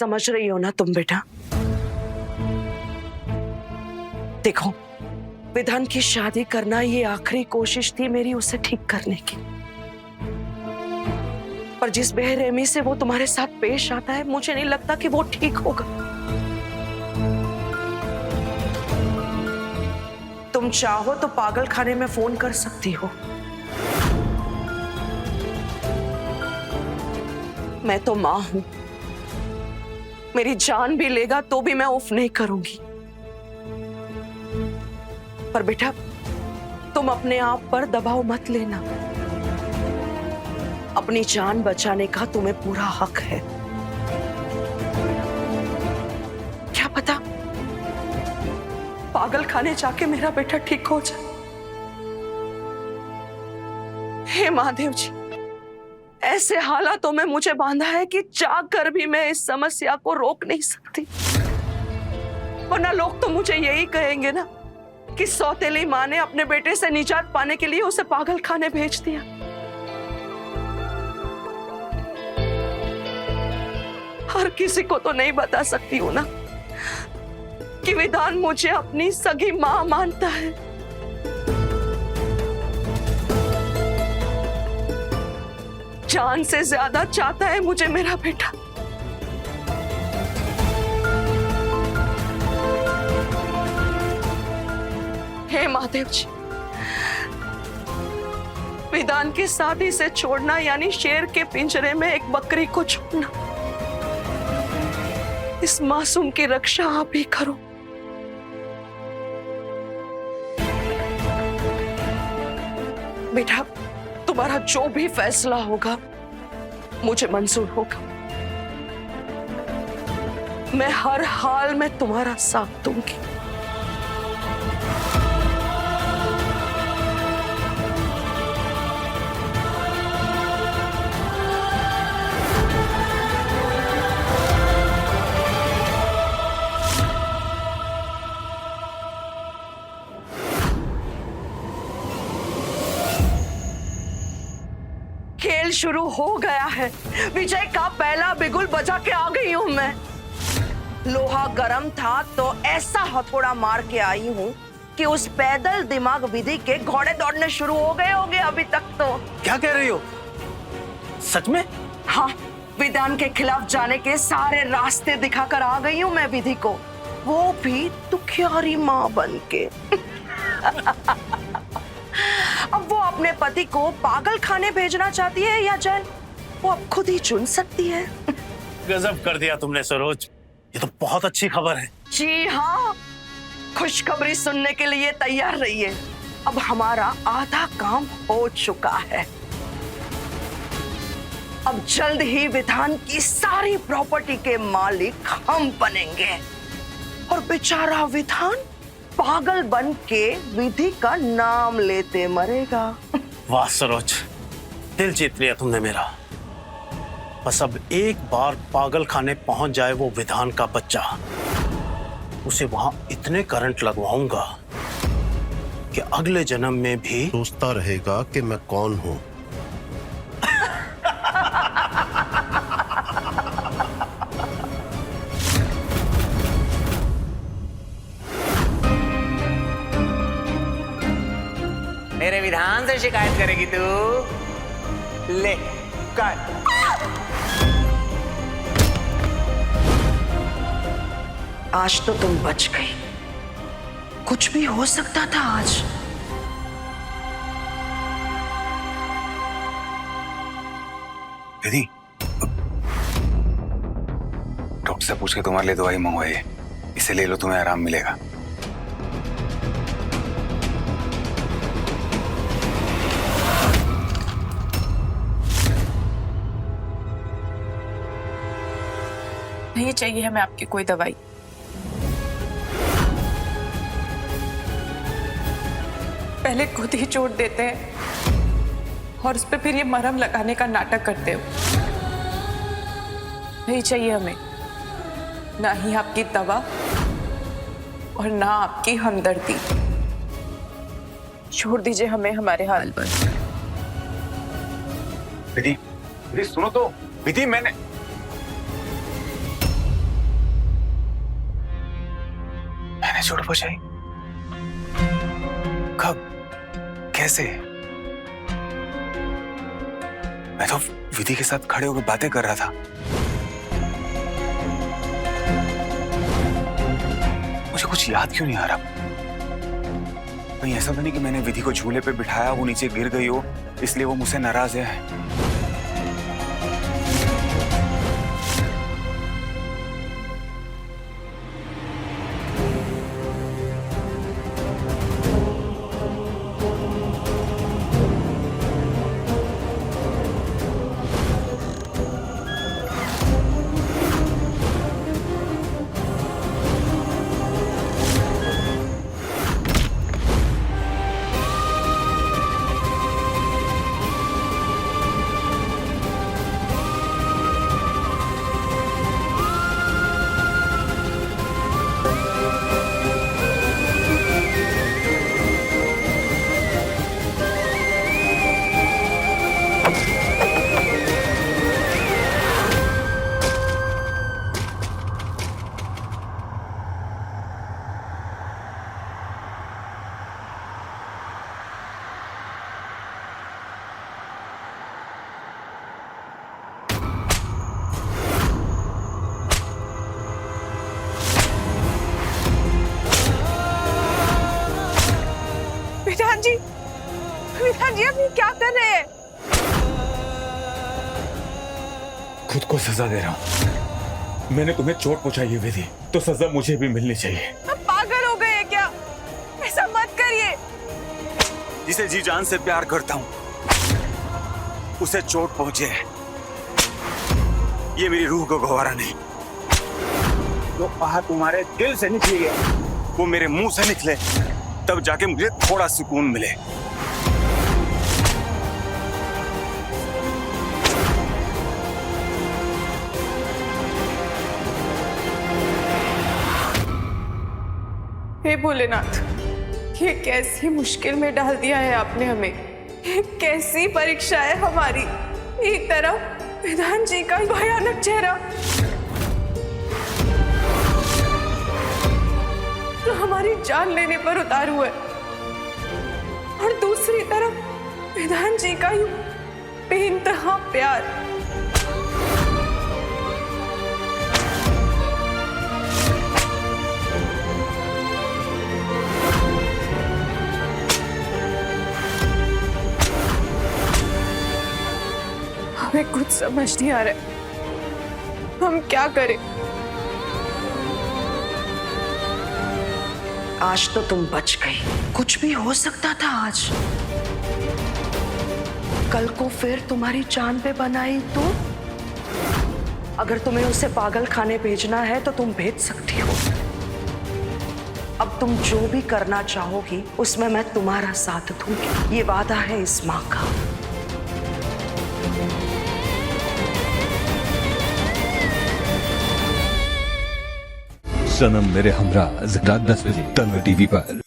समझ रही हो ना तुम बेटा? देखो, विधान की शादी करना ये आखिरी कोशिश थी मेरी उसे ठीक करने की। पर जिस बेरहमी से वो तुम्हारे साथ पेश आता है, मुझे नहीं लगता कि वो ठीक होगा। तुम चाहो तो पागल खाने में फोन कर सकती हो। मैं तो मां हूं, मेरी जान भी लेगा तो भी मैं उफ नहीं करूंगी। पर बेटा, तुम अपने आप पर दबाव मत लेना। अपनी जान बचाने का तुम्हें पूरा हक है। क्या पता पागल खाने जाके मेरा बेटा ठीक हो जाए। हे महादेव जी, ऐसे हालातों में मुझे बांधा है कि चाह कर भी मैं इस समस्या को रोक नहीं सकती। वरना लोग तो मुझे यही कहेंगे ना कि सौतेली मां ने अपने बेटे से निजात पाने के लिए उसे पागल खाने भेज दिया। हर किसी को तो नहीं बता सकती हूं ना कि विधान मुझे अपनी सगी मां मानता है। जान से ज्यादा चाहता है मुझे मेरा बेटा। हे महादेव जी, विधान के साथ इसे छोड़ना यानी शेर के पिंजरे में एक बकरी को छोड़ना। इस मासूम की रक्षा आप ही करो। बेटा, तुम्हारा जो भी फैसला होगा मुझे मंजूर होगा। मैं हर हाल में तुम्हारा साथ दूंगी। खेल शुरू हो गया है। विजय का पहला बिगुल बजा के आ गई हूं मैं। लोहा गरम था तो ऐसा हथौड़ा मार के आई हूं कि उस पैदल दिमाग विधि के घोड़े दौड़ने शुरू हो गए होंगे अभी तक तो। क्या कह रही हो? सच में? हाँ, विधान के खिलाफ जाने के सारे रास्ते दिखाकर आ गई हूं मैं विधि को, वो भी दुखियारी मां बन के। अब वो अपने पति को पागल खाने भेजना चाहती है या जैन, वो अब खुद ही चुन सकती है। गजब कर दिया तुमने सरोज, ये तो बहुत अच्छी खबर है। जी हाँ, खुशखबरी सुनने के लिए तैयार रहिए। अब हमारा आधा काम हो चुका है। अब जल्द ही विधान की सारी प्रॉपर्टी के मालिक हम बनेंगे और बेचारा विधान पागल बन के विधि का नाम लेते मरेगा। वाह सरोज, दिल जीत लिया तुमने मेरा। बस अब एक बार पागल खाने पहुंच जाए वो विधान का बच्चा, उसे वहां इतने करंट लगवाऊंगा कि अगले जन्म में भी सोचता रहेगा कि मैं कौन हूं। मेरे विधान से शिकायत करेगी तू? ले कर। आज तो तुम बच गई। कुछ भी हो सकता था आज। दीदी, डॉक्टर से पूछ के तुम्हारे लिए दवाई मंगवाई है, इसे ले लो, तुम्हें आराम मिलेगा। नहीं चाहिए हमें आपकी कोई दवाई। पहले खुद ही चोट देते हैं और उस पर फिर ये मरहम लगाने का नाटक करते हो। नहीं चाहिए हमें, ना ही आपकी दवा और ना आपकी हमदर्दी। छोड़ दीजिए हमें हमारे हाल पर। विधि, विधि सुनो तो। विधि, मैंने मैंने चोट पहुंचाई? कब? कैसे? मैं तो विधि के साथ खड़े होकर बातें कर रहा था। मुझे कुछ याद क्यों नहीं आ रहा? कहीं ऐसा तो नहीं कि मैंने विधि को झूले पे बिठाया, वो नीचे गिर गई हो, इसलिए वो मुझसे नाराज है। विधान जी आप ये क्या कर रहे हैं? खुद को सजा दे रहा हूँ। मैंने तुम्हें चोट पहुंचाई है विधि, तो सजा मुझे भी मिलनी चाहिए। आप पागल हो गए हैं क्या? ऐसा मत करिए। जिसे जी जान से प्यार करता हूँ उसे चोट पहुंचे, ये मेरी रूह को गवारा नहीं। जो आह तुम्हारे दिल से निकली है वो मेरे मुंह से निकले, तब जाके मुझे थोड़ा सुकून मिले। हे भोलेनाथ, ये कैसी मुश्किल में डाल दिया है आपने हमें। ये कैसी परीक्षा है हमारी। एक तरफ विधान जी का भयानक चेहरा, जो हमारी जान लेने पर उतार हुआ है, और दूसरी तरफ विधान जी का यूं बेइंतहा प्यार। हमें कुछ समझ नहीं आ रहा, हम क्या करें। आज तो तुम बच गई। कुछ भी हो सकता था आज। कल को फिर तुम्हारी जान पे बनाई तो? अगर तुम्हें उसे पागल खाने भेजना है तो तुम भेज सकती हो। अब तुम जो भी करना चाहोगी उसमें मैं तुम्हारा साथ दूंगी। ये वादा है इस माँ का। सनम मेरे हमरा रात 10 बजे तन्वर टीवी पर।